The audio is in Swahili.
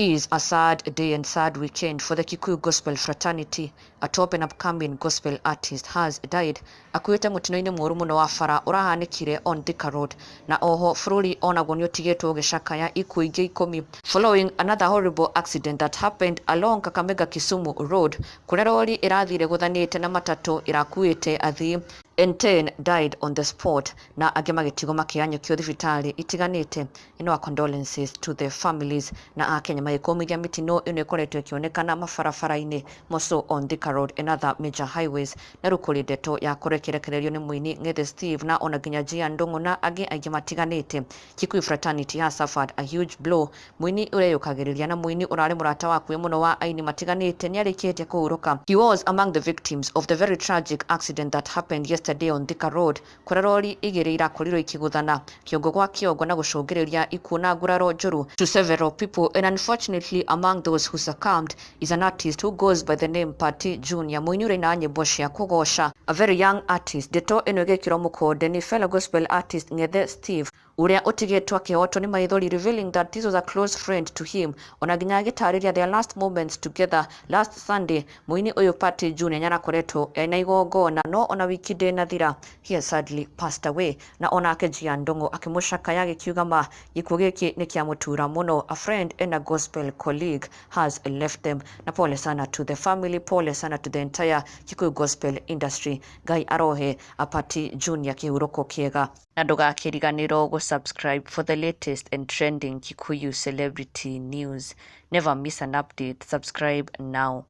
'Tis a sad day and sad weekend for the Kikuyu Gospel Fraternity. A top and upcoming gospel artist has died. Akuite mutino-ini mworu muno wa bara urahanikire on Thika Road. Na oho bururi onagwo nĩũtigĩtwo ũgĩcakaya ikuũ ingĩ 10 following another horrible accident that happened along Kakamega Kisumu Road kũrĩa rori ĩrathire gũthanĩte na matatũ ĩrakuĩte athii and 10 died on the spot na angĩ magĩtigwo makĩanyũkio thibitarĩ itiganĩte. Our condolences to the families na Akenya magĩkũmithia mĩtino ĩno ĩkoretwo ĩkĩonekana mabarabara-inĩ Moso on Thika Road and other major highways na rũkũrĩ ndeto ya kũrekerekererio nĩ mũini Ng'ethe Steve na ona nginya Gia Ndung'u na angĩ aingĩ matiganĩte. Kikuyu Fraternity has suffered a huge blow. Mũini ũreyũkagĩrĩria na mũini ũrarĩ mũrata wakuĩ mũno wa aini matiganĩte nĩarĩkĩtie kũhurũka. He was among the victims of the very tragic accident that happened yesterday on Thika Road kũrĩa rori igĩrĩ irakorirwo ikĩgũthana kĩongo gwa kĩongo na gũcũngĩrĩria ikuũ na nguraro njũru to several people, and unfortunately among those who succumbed is an artist who goes by the name Patti Junior, mũini ũraina nyĩmbo cia kũgoca, a very young artist. Ndeto ĩno ĩgĩkĩrwo mũkonde nĩ fellow gospel artist Ng'ethe Steve ũrĩa ũtigĩtwo akĩhotwo nĩ maithori, revealing that this was a close friend to him. Ona nginya agĩtarĩria their last moments together last Sunday. Mũini ũyũ Patti Junior nĩarakoretwo ena igongona no ona wiki ndĩnathira he has sadly passed away, na onake Gia Ndung'u akĩmũcakaya agĩkiuga ma gĩkuũ gĩkĩ nĩ kĩamũtura mũno. A friend and a gospel colleague has left them. Na pole sana to the family, pole sana to the entire Kikuyu gospel industry. Ngai arohe Patti Junior kĩhurũko kĩega na ndũgakĩriganĩrwo subscribe for the latest and trending Kikuyu celebrity news. Never miss an update. Subscribe now.